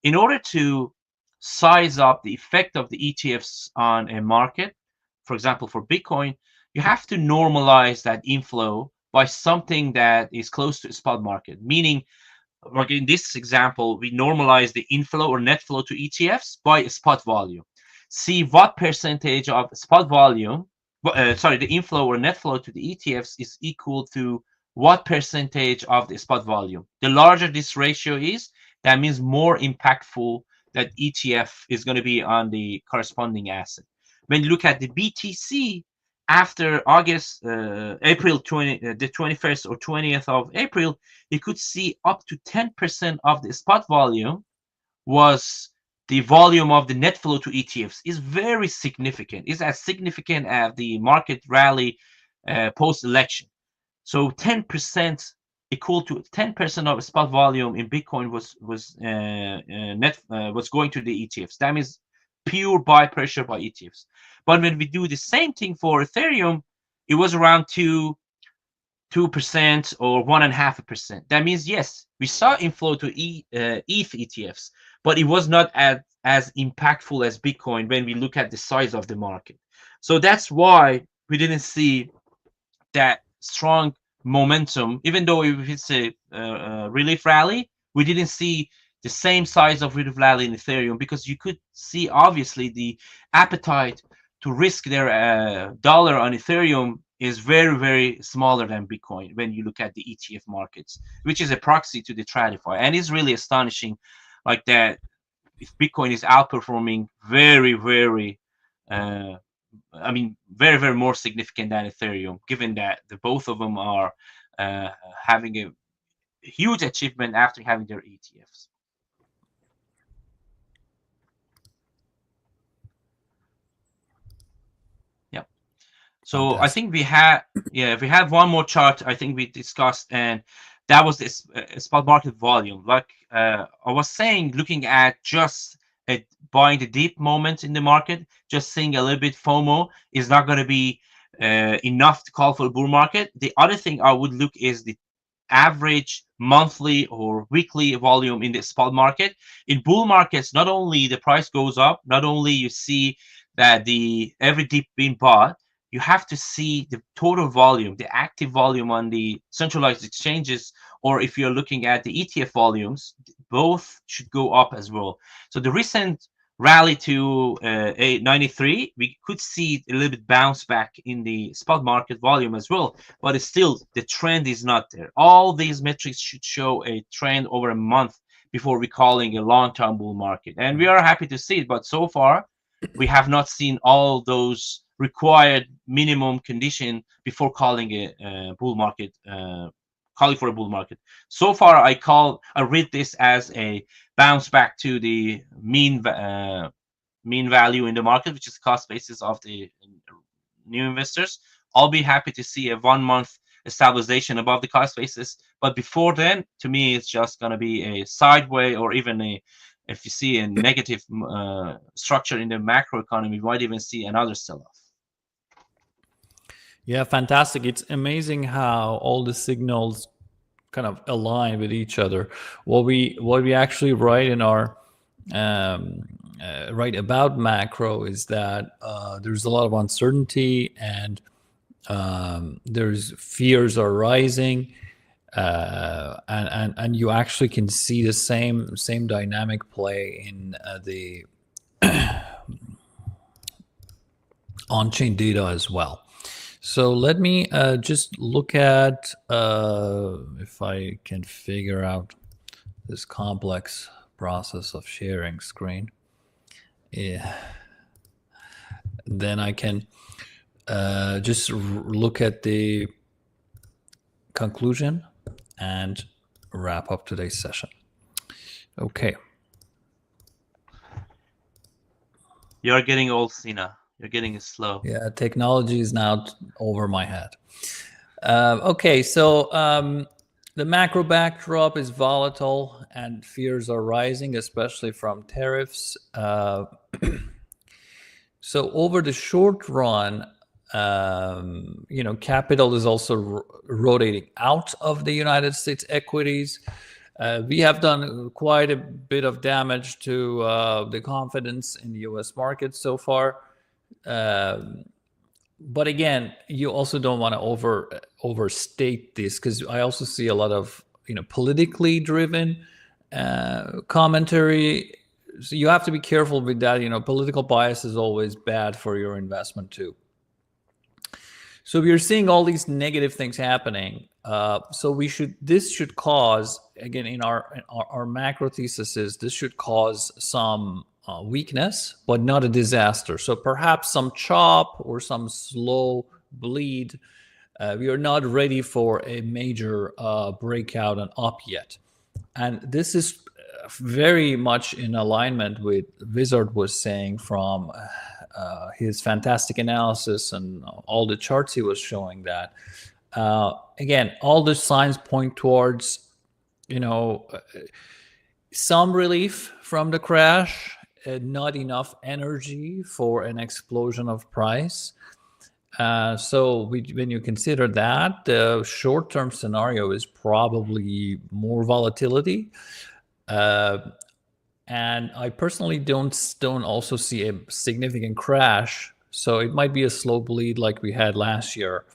Speaker 2: in order to size up the effect of the ETFs on a market, for example, for Bitcoin, you have to normalize that inflow by something that is close to a spot market. Meaning, like in this example, we normalize the inflow or net flow to ETFs by a spot volume. See what percentage of spot volume, the inflow or net flow to the ETFs is equal to what percentage of the spot volume. The larger this ratio is, that means more impactful that ETF is going to be on the corresponding asset. When you look at the BTC, after August, April 20, the 21st or 20th of April, you could see up to 10% of the spot volume was the volume of the net flow to ETFs. Is very significant. Is as significant as the market rally post-election. So 10% equal to 10% of spot volume in Bitcoin was going to the ETFs. That means pure buy pressure by ETFs. But when we do the same thing for Ethereum, it was around 2% or 1.5%. That means, yes, we saw inflow to ETH ETFs, but it was not as impactful as Bitcoin when we look at the size of the market. So that's why we didn't see that strong momentum. Even though if it's a relief rally, we didn't see the same size of relief rally in Ethereum, because you could see obviously the appetite to risk their dollar on Ethereum is very, very smaller than Bitcoin when you look at the ETF markets, which is a proxy to the TradFi. And it's really astonishing like that. If Bitcoin is outperforming very, very very, very more significant than Ethereum, given that the both of them are having a huge achievement after having their ETFs. Yeah. So
Speaker 1: Fantastic.
Speaker 2: I think we have one more chart I think we discussed, and that was this spot market volume. Like I was saying, looking at just buying the deep moment in the market, just seeing a little bit FOMO is not going to be enough to call for a bull market. The other thing I would look is the average monthly or weekly volume in the spot market. In bull markets, not only the price goes up, not only you see that the every dip being bought, you have to see the total volume, the active volume on the centralized exchanges, or if you're looking at the ETF volumes, both should go up as well. So the recent rally to 893, we could see a little bit bounce back in the spot market volume as well, but it's still, the trend is not there. All these metrics should show a trend over a month before recalling a long-term bull market. And we are happy to see it, but so far, we have not seen all those required minimum condition before calling a bull market, calling for a bull market. So far, I read this as a bounce back to the mean value in the market, which is cost basis of the new investors. I'll be happy to see a 1 month stabilization above the cost basis, but before then, to me, it's just going to be a sideway, or even if you see a negative structure in the macro economy, you might even see another sell-off.
Speaker 1: Yeah, fantastic. It's amazing how all the signals kind of align with each other. What we actually write in our write about macro is that there's a lot of uncertainty, and there's fears are rising, and you actually can see the same dynamic play in the on-chain data as well. So let me just look at if I can figure out this complex process of sharing screen. Yeah. Then I can just look at the conclusion and wrap up today's session. Okay.
Speaker 2: You're getting old, Sina. You're getting slow.
Speaker 1: Yeah, technology is now over my head. Okay, so the macro backdrop is volatile and fears are rising, especially from tariffs. So over the short run, capital is also rotating out of the United States equities. We have done quite a bit of damage to the confidence in the U.S. market so far. But again, you also don't want to overstate this, because I also see a lot of politically driven commentary. So you have to be careful with that. Political bias is always bad for your investment too. So we are seeing all these negative things happening. So this should cause, again, in our macro thesis is this should cause some weakness, but not a disaster. So perhaps some chop or some slow bleed. We are not ready for a major breakout and up yet. And this is very much in alignment with Wizard was saying from his fantastic analysis and all the charts he was showing, that Again, all the signs point towards, you know, some relief from the crash, not enough energy for an explosion of price. So when you consider that, the short-term scenario is probably more volatility. And I personally don't also see a significant crash. So it might be a slow bleed like we had last year.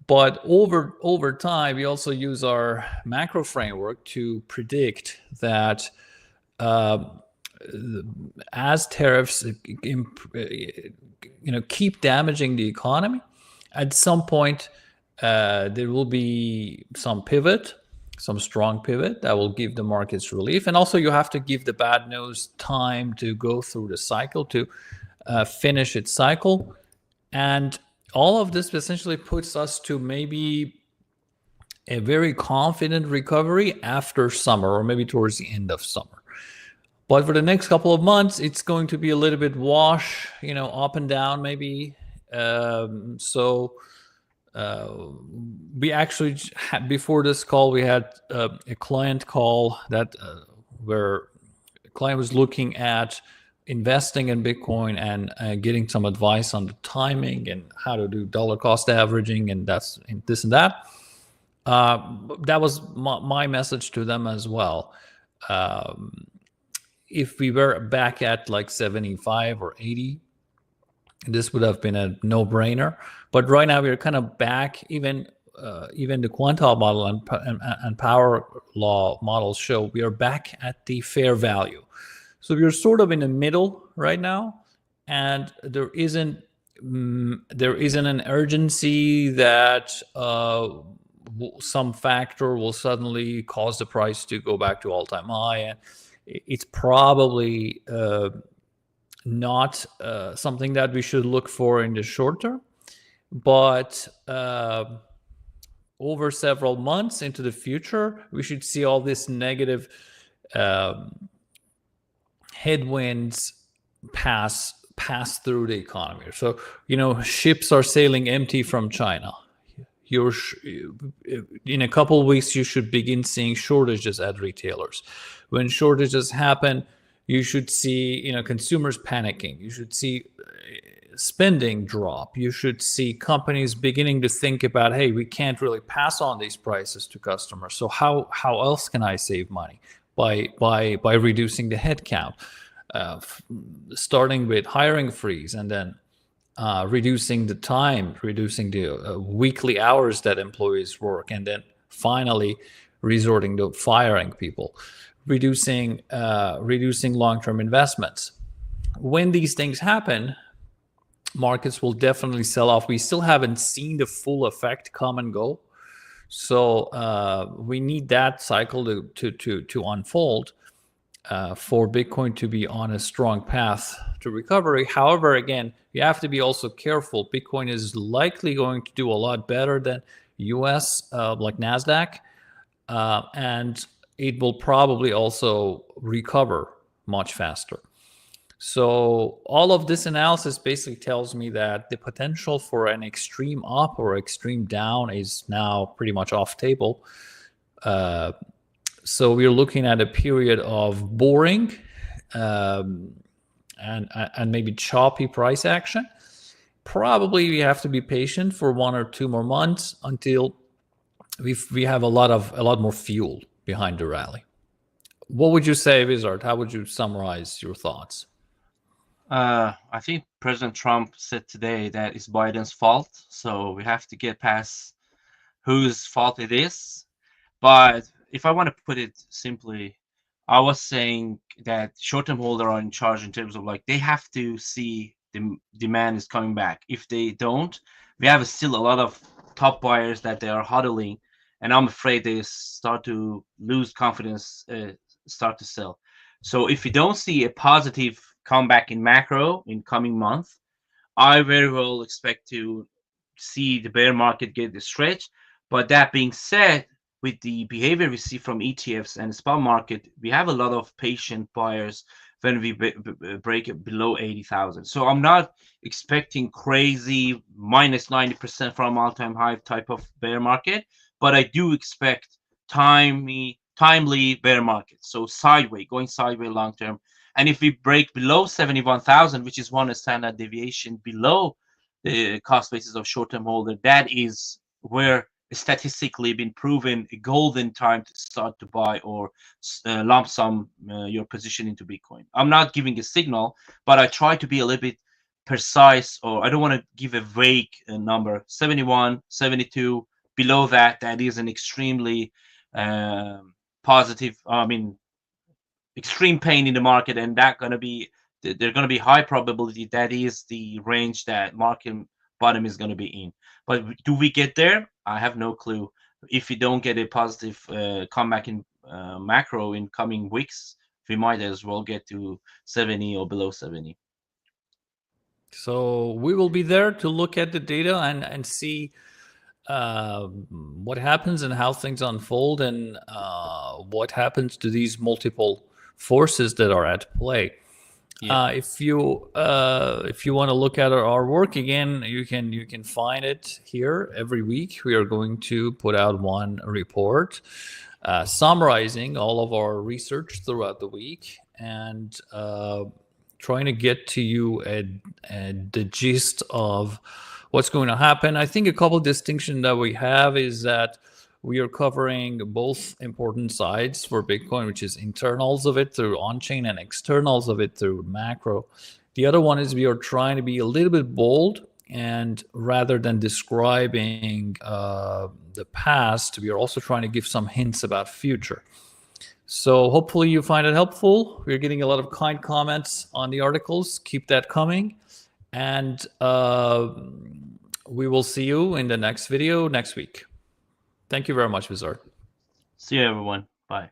Speaker 1: But over time, we also use our macro framework to predict that as tariffs keep damaging the economy, at some point there will be some pivot, some strong pivot that will give the markets relief. And also you have to give the bad news time to go through the cycle, to finish its cycle. And all of this essentially puts us to maybe a very confident recovery after summer, or maybe towards the end of summer. But for the next couple of months, it's going to be a little bit wash, up and down maybe. So we actually before this call, we had a client call that where a client was looking at investing in Bitcoin and getting some advice on the timing and how to do dollar cost averaging and this and that. That was my message to them as well. If we were back at like 75 or 80, this would have been a no-brainer. But right now we're kind of back. Even the Quantile model and power law models show we are back at the fair value. So we're sort of in the middle right now, and there isn't an urgency that some factor will suddenly cause the price to go back to all-time high. And it's probably not something that we should look for in the short term, but over several months into the future, we should see all this negative headwinds pass through the economy. So, ships are sailing empty from China. In a couple of weeks, you should begin seeing shortages at retailers. When shortages happen, you should see consumers panicking. You should see spending drop. You should see companies beginning to think about, hey, we can't really pass on these prices to customers. So how else can I save money? By reducing the headcount, starting with hiring freeze, and then reducing the time, reducing the weekly hours that employees work, and then finally resorting to firing people, reducing long-term investments. When these things happen, markets will definitely sell off. We still haven't seen the full effect come and go. So we need that cycle to unfold for Bitcoin to be on a strong path to recovery. However, again, you have to be also careful. Bitcoin is likely going to do a lot better than US, like Nasdaq, and it will probably also recover much faster. So all of this analysis basically tells me that the potential for an extreme up or extreme down is now pretty much off table. So we're looking at a period of boring and maybe choppy price action. Probably we have to be patient for 1 or 2 more months until we have a lot more fuel behind the rally. What would you say, Wizard? How would you summarize your thoughts?
Speaker 2: I think President Trump said today that it's Biden's fault, so we have to get past whose fault it is. But if I want to put it simply, I was saying that short-term holders are in charge in terms of like they have to see the demand is coming back. If they don't, we have still a lot of top buyers that they are huddling, and I'm afraid they start to lose confidence, start to sell. So if we don't see a positive comeback in macro in coming month, I very well expect to see the bear market get the stretch. But that being said, with the behavior we see from ETFs and the spot market, we have a lot of patient buyers when we break it below 80,000. So I'm not expecting crazy minus 90% from all-time high type of bear market, but I do expect timely bear market. So going sideways long term. And if we break below 71,000, which is one standard deviation below the cost basis of short-term holder, that is where statistically been proven a golden time to start to buy or lump sum your position into Bitcoin. I'm not giving a signal, but I try to be a little bit precise, or I don't want to give a vague number. 71, 72, below that, that is an extremely positive, extreme pain in the market, and that going to be, they're going to be high probability that is the range that market bottom is going to be in. But do we get there? I have no clue. If we don't get a positive comeback in macro in coming weeks, we might as well get to 70 or below 70.
Speaker 1: So we will be there to look at the data and see what happens and how things unfold, and what happens to these multiple forces that are at play.
Speaker 2: Yeah.
Speaker 1: If you want to look at our work again, you can find it here every week. We are going to put out one report summarizing all of our research throughout the week, and trying to get to you at the gist of what's going to happen. I think a couple of distinctions that we have is that we are covering both important sides for Bitcoin, which is internals of it through on-chain and externals of it through macro. The other one is we are trying to be a little bit bold, and rather than describing the past, we are also trying to give some hints about future. So hopefully you find it helpful. We're getting a lot of kind comments on the articles. Keep that coming. And we will see you in the next video next week. Thank you very much, Wizard.
Speaker 2: See you, everyone. Bye.